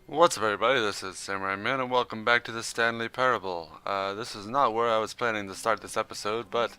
What's up, everybody? This is Samurai Man, and welcome back to the Stanley Parable. This is not where I was planning to start this episode, but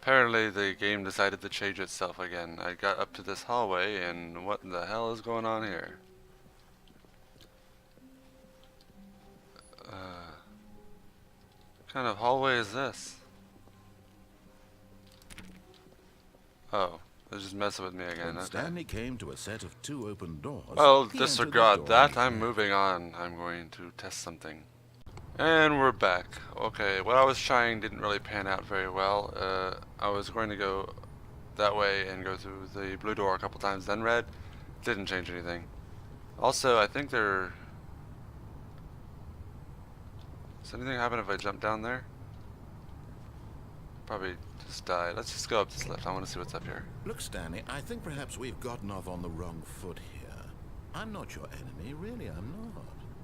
apparently the game decided to change itself again. I got up to this hallway, and what the hell is going on here? What kind of hallway is this? Oh, they're just messing with me again. When Okay. Stanley came to a set of two open doors, Well, he entered the disregard door that. on his I'm left. moving on. I'm going to test something. And we're back. Okay, what I was trying didn't really pan out very well. I was going to go that way and go through the blue door a couple times, then red. Didn't change anything. Also, I think there... Does anything happen if I jump down there? Probably just die. Let's just go up this lift. I want to see what's up here. Look, Stanley, I think perhaps we've gotten off on the wrong foot here. I'm not your enemy, really, I'm not.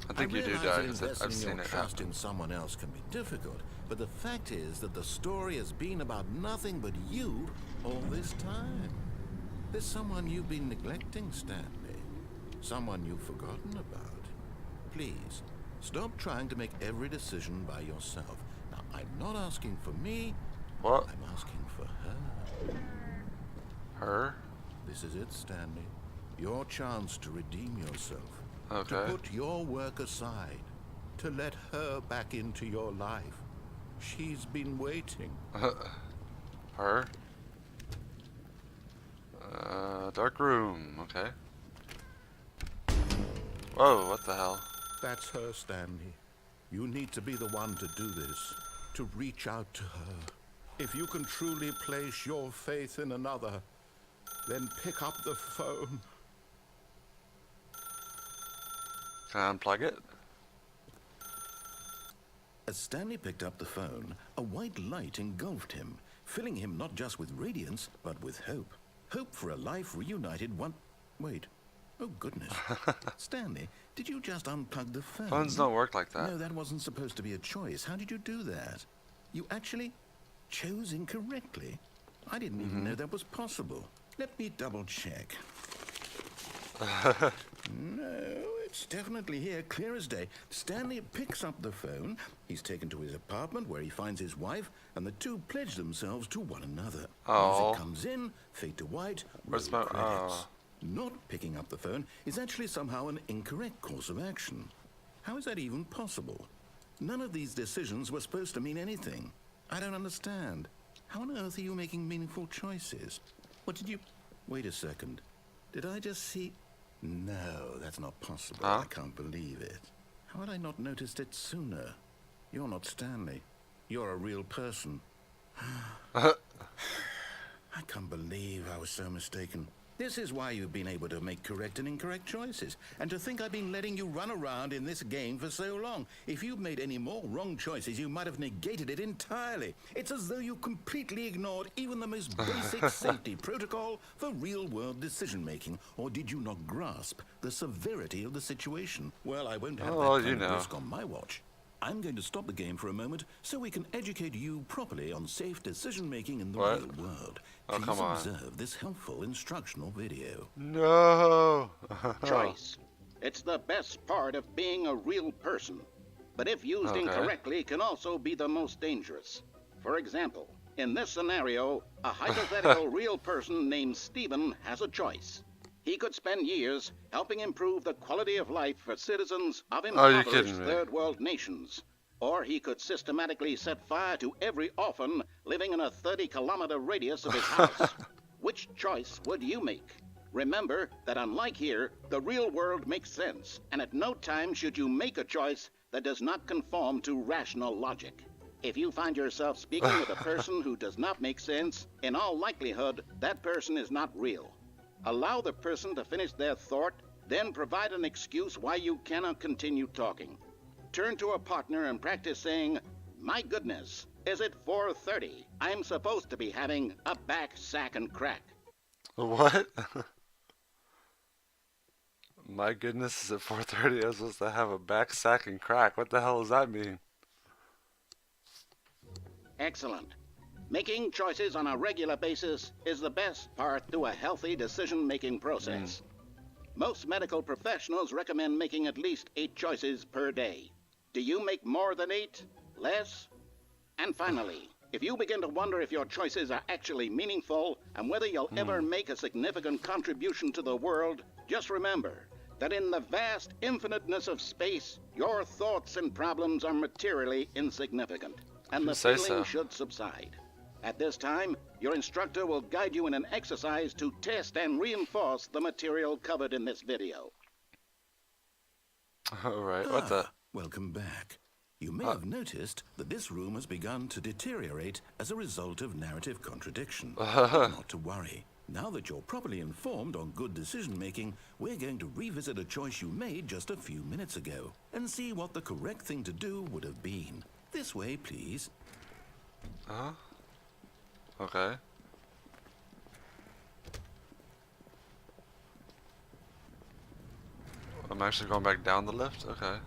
I think you do realize die, that because investing I've seen your it trust happen. in someone else can be difficult, but the fact is that the story has been about nothing but you all this time. There's someone you've been neglecting, Stanley. Someone you've forgotten about. Please, stop trying to make every decision by yourself. Now, I'm not asking for me, What? I'm asking for her. Her? This is it, Stanley. Your chance to redeem yourself. Okay. To put your work aside. To let her back into your life. She's been waiting. Her? Dark room. Okay. Whoa, what the hell? That's her, Stanley. You need to be the one to do this. To reach out to her. If you can truly place your faith in another, then pick up the phone. Can I unplug it? As Stanley picked up the phone, a white light engulfed him, filling him not just with radiance, but with hope. Hope for a life reunited one... Wait. Oh, goodness. Stanley, did you just unplug the phone? Phones don't work like that. No, that wasn't supposed to be a choice. How did you do that? You actually chose incorrectly. I didn't even know that was possible. Let me double check. No, it's definitely here, clear as day. Stanley picks up the phone. He's taken to his apartment where he finds his wife, and the two pledge themselves to one another. Oh. Music comes in, fade to white, Where's roll my- credits. oh. Not picking up the phone is actually somehow an incorrect course of action. How is that even possible? None of these decisions were supposed to mean anything. I don't understand. How on earth are you making meaningful choices? What did you... Wait a second. Did I just see... No, that's not possible. Huh? I can't believe it. How had I not noticed it sooner? You're not Stanley. You're a real person. I can't believe I was so mistaken. This is why you've been able to make correct and incorrect choices. And to think I've been letting you run around in this game for so long. If you'd made any more wrong choices, you might have negated it entirely. It's as though you completely ignored even the most basic safety protocol for real-world decision-making. Or did you not grasp the severity of the situation? Well, I won't have Oh, that you kind of know. risk on my watch. I'm going to stop the game for a moment so we can educate you properly on safe decision-making in the What? real world. Oh, Please come on. observe this helpful instructional video. No! Choice. It's the best part of being a real person. But if used Okay. incorrectly, can also be the most dangerous. For example, in this scenario, a hypothetical real person named Stephen has a choice. He could spend years helping improve the quality of life for citizens of Oh, you're impoverished kidding me. third world nations. Or he could systematically set fire to every orphan living in a 30-kilometer radius of his house. Which choice would you make? Remember that unlike here, the real world makes sense, and at no time should you make a choice that does not conform to rational logic. If you find yourself speaking with a person who does not make sense, in all likelihood, that person is not real. Allow the person to finish their thought, then provide an excuse why you cannot continue talking. Turn to a partner and practice saying, "My goodness, is it 4:30? I'm supposed to be having a back, sack, and crack." What? My goodness, is it 4:30? I was supposed to have a back sack and crack. What the hell does that mean? Excellent. Making choices on a regular basis is the best part to a healthy decision-making process. Most medical professionals recommend making at least 8 choices per day. Do you make more than 8? Less? And finally, if you begin to wonder if your choices are actually meaningful and whether you'll ever make a significant contribution to the world, just remember that in the vast infiniteness of space, your thoughts and problems are materially insignificant, and the feeling should subside. At this time, your instructor will guide you in an exercise to test and reinforce the material covered in this video. Alright, what the? Welcome back. You may have noticed that this room has begun to deteriorate as a result of narrative contradiction. Not to worry. Now that you're properly informed on good decision-making, we're going to revisit a choice you made just a few minutes ago and see what the correct thing to do would have been. This way, please. Okay. I'm actually going back down the lift? Okay.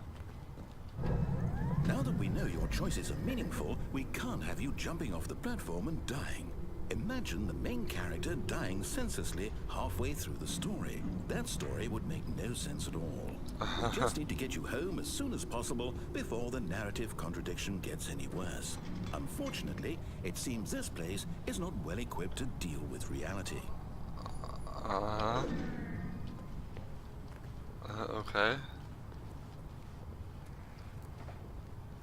Now that we know your choices are meaningful, we can't have you jumping off the platform and dying. Imagine the main character dying senselessly halfway through the story. That story would make no sense at all. We just need to get you home as soon as possible before the narrative contradiction gets any worse. Unfortunately, it seems this place is not well equipped to deal with reality. Okay.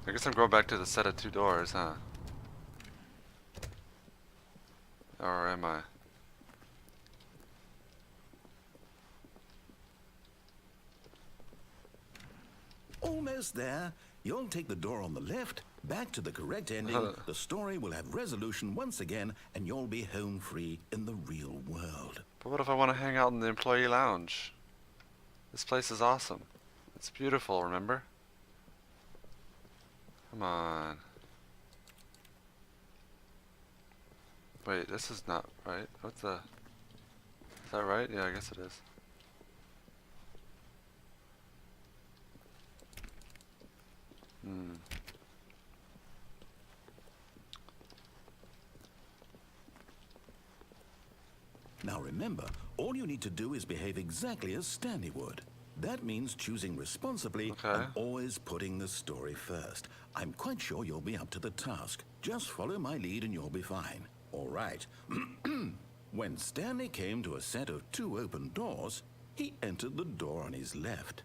I guess I'm going back to the set of 2 doors, huh? Or am I? Almost there. You'll take the door on the left, back to the correct ending. The story will have resolution once again, and you'll be home free in the real world. But what if I want to hang out in the employee lounge? This place is awesome. It's beautiful, remember? Come on. Wait, this is not right. What's the... Is that right? Yeah, I guess it is. Now remember, all you need to do is behave exactly as Stanley would. That means choosing responsibly and always putting the story first. I'm quite sure you'll be up to the task. Just follow my lead and you'll be fine. All right. When Stanley came to a set of 2 open doors, he entered the door on his left.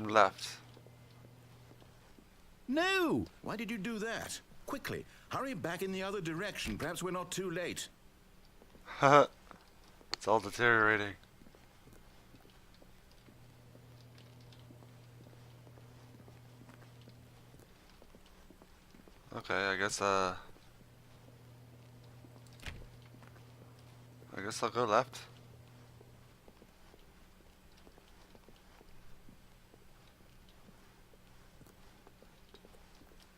Left. No! Why did you do that? Quickly, hurry back in the other direction. Perhaps we're not too late. It's all deteriorating. Okay, I guess I'll go left.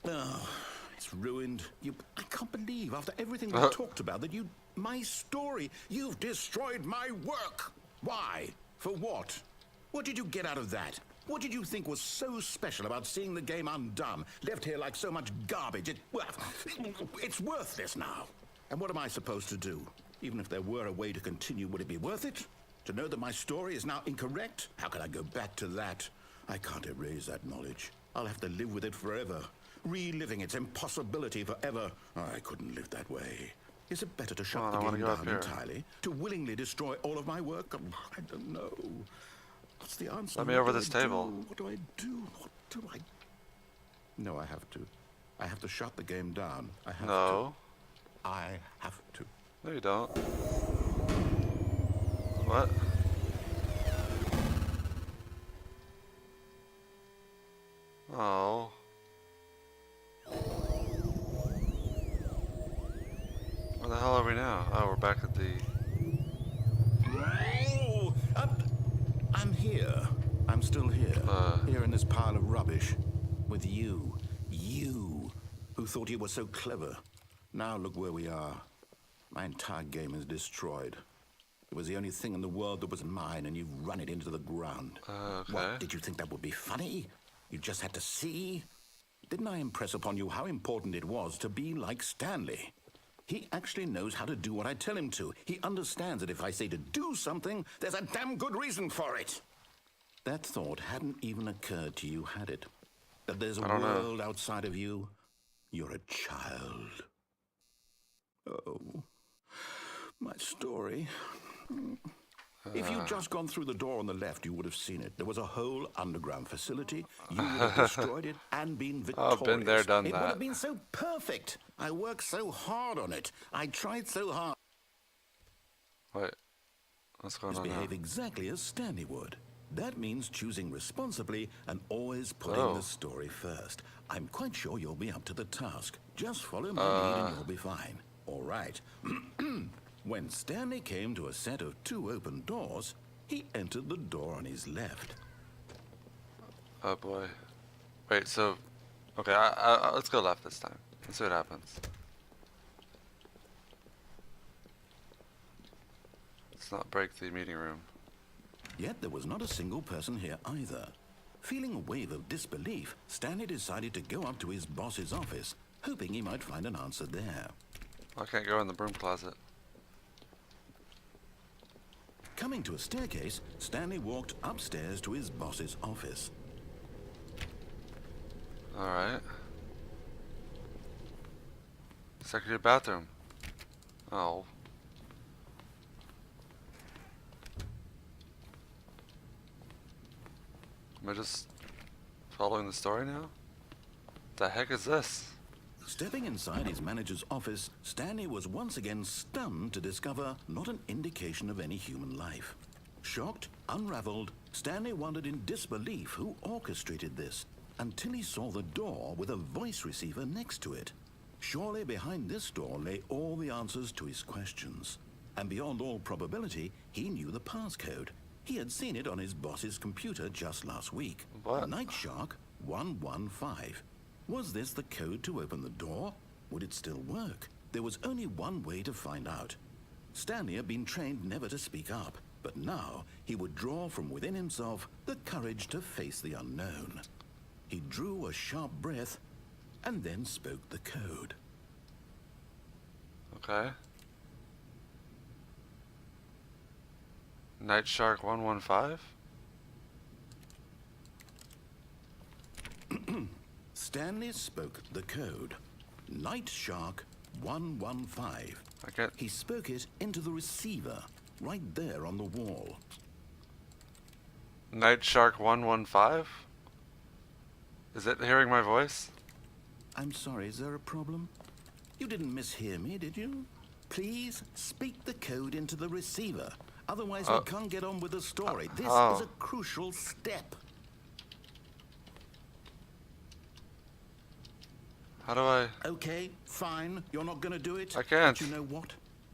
Oh, it's ruined. I can't believe after everything we talked about that my story, you've destroyed my work. Why? For what? What did you get out of that? What did you think was so special about seeing the game undone, left here like so much garbage? It's worthless now. And what am I supposed to do? Even if there were a way to continue, would it be worth it? To know that my story is now incorrect? How can I go back to that? I can't erase that knowledge. I'll have to live with it forever, reliving its impossibility forever. I couldn't live that way. Is it better to shut the game down entirely? To willingly destroy all of my work? I don't know. What's the answer? Let me over this table. What do I do? What do I... No, I have to. I have to shut the game down. I have to. I have to. No, you don't. What? Oh. Where the hell are we now? Oh, we're back at the... Oh, I'm here. I'm still here. Here in this pile of rubbish. With you. You. Who thought you were so clever. Now look where we are. My entire game is destroyed. It was the only thing in the world that was mine, and you've run it into the ground. Okay. What, did you think that would be funny? You just had to see? Didn't I impress upon you how important it was to be like Stanley? He actually knows how to do what I tell him to. He understands that if I say to do something, there's a damn good reason for it. That thought hadn't even occurred to you, had it? That there's a world outside of you? You're a child. Oh, my story. If you'd just gone through the door on the left, you would have seen it. There was a whole underground facility. You would have destroyed it and been victorious. Oh, been there, done it that. It would have been so perfect. I worked so hard on it. I tried so hard. Wait, what's going on now? Behave exactly as Stanley would. That means choosing responsibly and always putting the story first. I'm quite sure you'll be up to the task. Just follow my lead and you'll be fine. All right. When Stanley came to a set of 2 open doors, he entered the door on his left. Oh boy. Wait, so... Okay, let's go left this time. Let's see what happens. Let's not break the meeting room. Yet there was not a single person here either. Feeling a wave of disbelief, Stanley decided to go up to his boss's office, hoping he might find an answer there. I can't go in the broom closet. Coming to a staircase, Stanley walked upstairs to his boss's office. Alright. Secretary bathroom. Oh. Am I just following the story now? What the heck is this? Stepping inside his manager's office, Stanley was once again stunned to discover not an indication of any human life. Shocked, unraveled, Stanley wondered in disbelief who orchestrated this, until he saw the door with a voice receiver next to it. Surely behind this door lay all the answers to his questions. And beyond all probability, he knew the passcode. He had seen it on his boss's computer just last week. What? Night Shark 115. Was this the code to open the door? Would it still work? There was only one way to find out. Stanley had been trained never to speak up, but now he would draw from within himself the courage to face the unknown. He drew a sharp breath and then spoke the code. Okay. Night Shark 115? Stanley spoke the code. Night Shark 115. I can't... He spoke it into the receiver, right there on the wall. Night Shark 115? Is it hearing my voice? I'm sorry, is there a problem? You didn't mishear me, did you? Please speak the code into the receiver. Otherwise we can't get on with the story. This is a crucial step. How do I... Okay, fine. You're not going to do it? I can't. But you know what?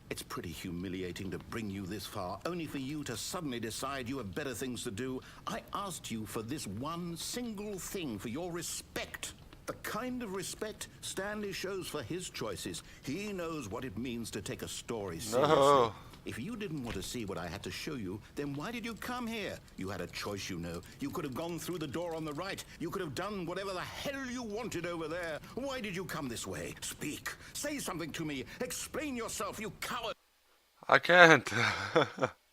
It's pretty humiliating to bring you this far, only for you to suddenly decide you have better things to do. I asked you for this one single thing, for your respect. The kind of respect Stanley shows for his choices. He knows what it means to take a story seriously. No. If you didn't want to see what I had to show you, then why did you come here? You had a choice, you know. You could have gone through the door on the right. You could have done whatever the hell you wanted over there. Why did you come this way? Speak. Say something to me. Explain yourself, you coward. I can't.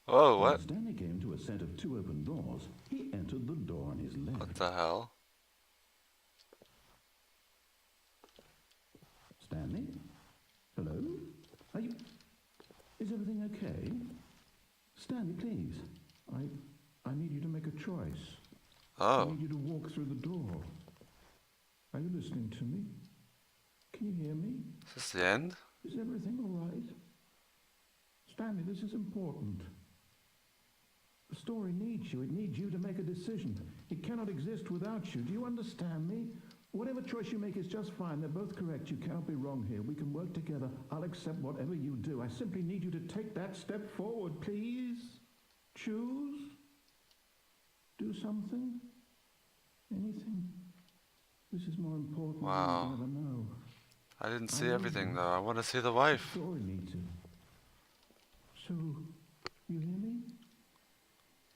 Whoa, what? When Stanley came to a set of 2 open doors, he entered the door on his left. What the hell? Stanley? Hello? Are you... Is everything okay? Stanley, please. I need you to make a choice. I Oh. need you to walk through the door. Are you listening to me? Can you hear me? Is this the end? Is everything all right? Stanley, this is important. The story needs you. It needs you to make a decision. It cannot exist without you. Do you understand me? Whatever choice you make is just fine. They're both correct. You cannot be wrong here. We can work together. I'll accept whatever you do. I simply need you to take that step forward, please. Choose. Do something. Anything. This is more important Wow. than you ever know. I didn't see everything though. I want to see the wife. The story needs it. So, you hear me?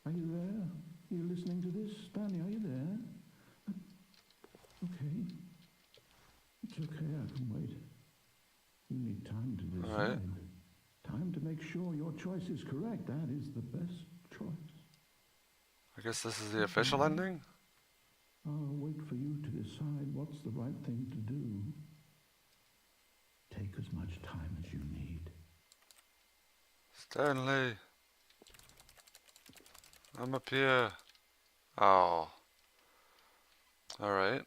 Are you there? Are you listening to this? Stanley, are you there? Okay. It's okay, I can wait. You need time to choice is correct. That is the best choice. I guess this is the official ending? I'll wait for you to decide what's the right thing to do. Take as much time as you need. Stanley. I'm up here. Oh. Alright.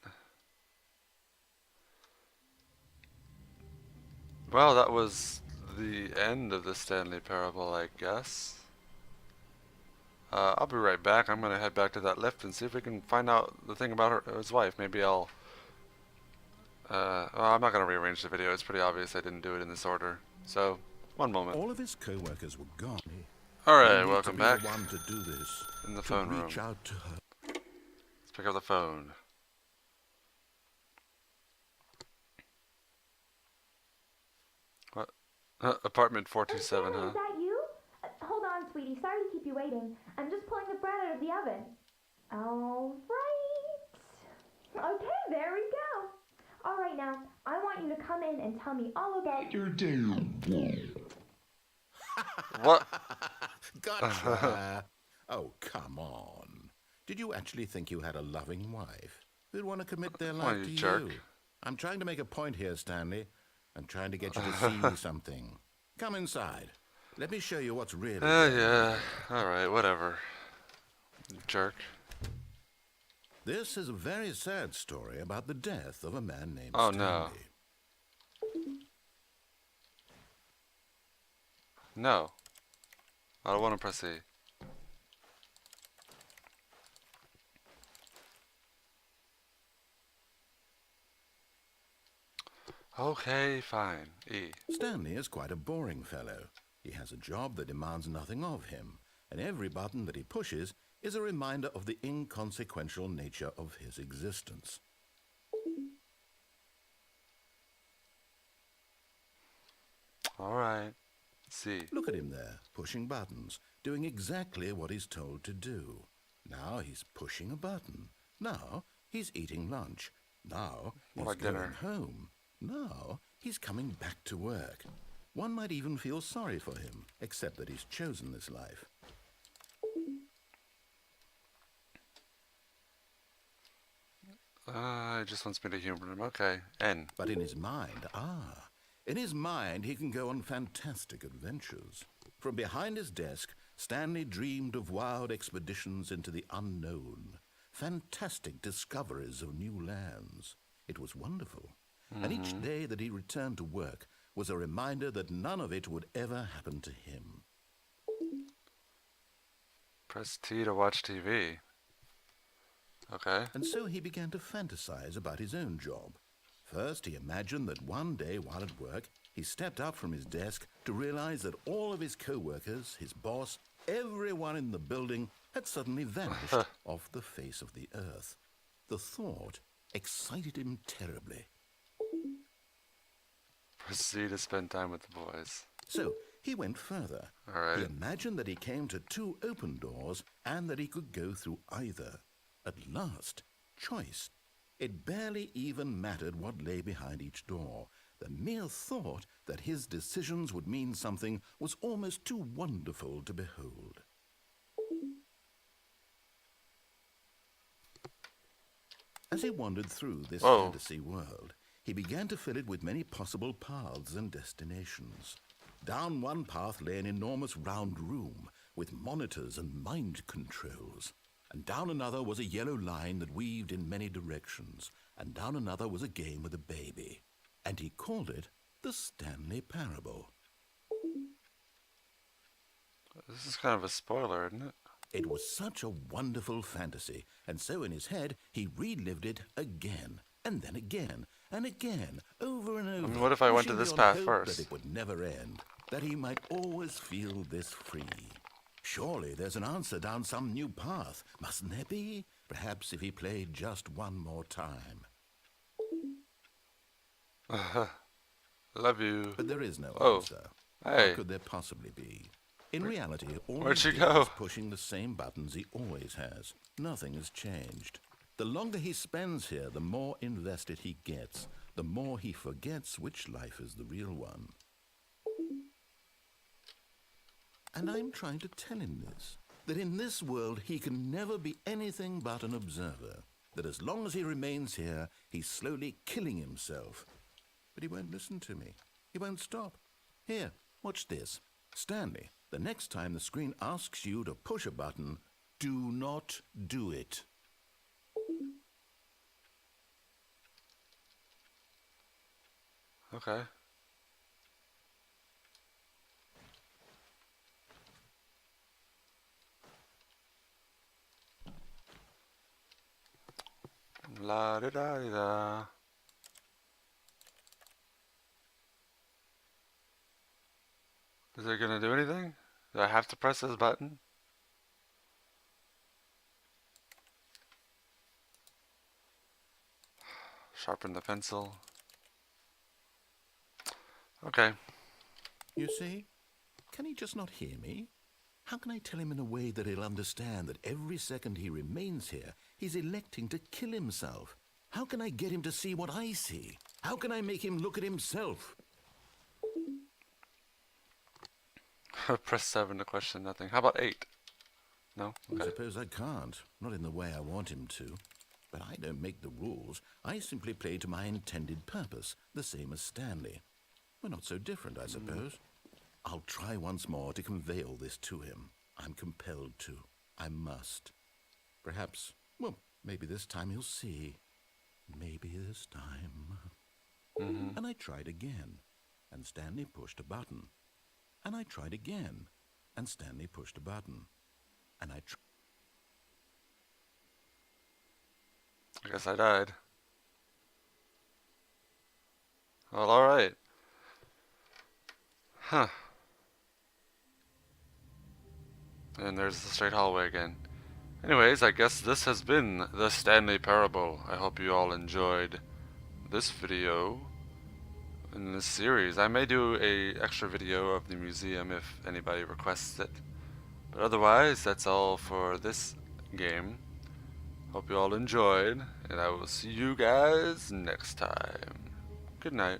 Well, that was the end of the Stanley parable, I guess. I'll be right back. I'm gonna head back to that lift and see if we can find out the thing about his wife. Maybe I'll... well, I'm not gonna rearrange the video. It's pretty obvious I didn't do it in this order. So, one moment. All of his co-workers were gone. Alright, You need welcome to be back. the one to do this. In the To phone room. reach out to her. Let's pick up the phone. What? Apartment 427, huh? Is that you? Hold on, sweetie. Sorry to keep you waiting. I'm just pulling the bread out of the oven. All right. Okay, there we go. All right, now, I want you to come in and tell me all about your day. What? Gotcha. Oh, come on. Did you actually think you had a loving wife who'd want to commit their Why, life you to jerk. you? I'm trying to make a point here, Stanley. I'm trying to get you to see something. Come inside. Let me show you what's really going on. Yeah. Alright, whatever. You jerk. This is a very sad story about the death of a man named Oh, Stanley. no. No. I don't want to press E. Okay, fine. E. Stanley is quite a boring fellow. He has a job that demands nothing of him, and every button that he pushes is a reminder of the inconsequential nature of his existence. Alright. C. Look at him there, pushing buttons, doing exactly what he's told to do. Now he's pushing a button. Now he's eating lunch. Now he's More like going dinner. home. Now he's coming back to work. One might even feel sorry for him, except that he's chosen this life. He just wants me to humor him. Okay. N. But in his mind, in his mind he can go on fantastic adventures. From behind his desk, Stanley dreamed of wild expeditions into the unknown, fantastic discoveries of new lands. It was wonderful. And each day that he returned to work was a reminder that none of it would ever happen to him. Press T to watch TV. Okay. And so he began to fantasize about his own job. First, he imagined that one day while at work, he stepped up from his desk to realize that all of his co-workers, his boss, everyone in the building had suddenly vanished off the face of the earth. The thought excited him terribly. Press C to spend time with the boys. So he went further. All right. He imagined that he came to two open doors and that he could go through either. At last, choice. It barely even mattered what lay behind each door. The mere thought that his decisions would mean something was almost too wonderful to behold. As he wandered through this Whoa. fantasy world, he began to fill it with many possible paths and destinations. Down one path lay an enormous round room with monitors and mind controls. And down another was a yellow line that weaved in many directions. And down another was a game with a baby. And he called it the Stanley Parable. This is kind of a spoiler, isn't it? It was such a wonderful fantasy, and so in his head he relived it again, and then again, and again, over and over. mean, what if I went to wishing this beyond path hope first? That it would never end, that he might always feel this free. Surely there's an answer down some new path, mustn't there be? Perhaps if he played just one more time. Love you. But there is no Oh. answer. Hey. How could there possibly be? In reality, all Where'd he she did go? was pushing the same buttons he always has. Nothing has changed. The longer he spends here, the more invested he gets. The more he forgets which life is the real one. And I'm trying to tell him this. That in this world he can never be anything but an observer. That as long as he remains here, he's slowly killing himself. But he won't listen to me. He won't stop. Here, watch this. Stanley, the next time the screen asks you to push a button, do not do it. Okay. La da da da. Is it gonna do anything? Do I have to press this button? Sharpen the pencil. Okay. You see? Can he just not hear me? How can I tell him in a way that he'll understand that every second he remains here, he's electing to kill himself? How can I get him to see what I see? How can I make him look at himself? Press 7 to question nothing. How about 8? No? I Okay. suppose I can't. Not in the way I want him to. But I don't make the rules. I simply play to my intended purpose, the same as Stanley. We're not so different, I suppose. I'll try once more to convey all this to him. I'm compelled to. I must. Perhaps, well, maybe this time he'll see. Maybe this time. And I tried again, and Stanley pushed a button. And I tried again, and Stanley pushed a button. And I I guess I died. Well, alright. Huh. And there's the straight hallway again. Anyways, I guess this has been the Stanley Parable. I hope you all enjoyed this video in this series. I may do a extra video of the museum if anybody requests it. But otherwise, that's all for this game. Hope you all enjoyed, and I will see you guys next time. Good night.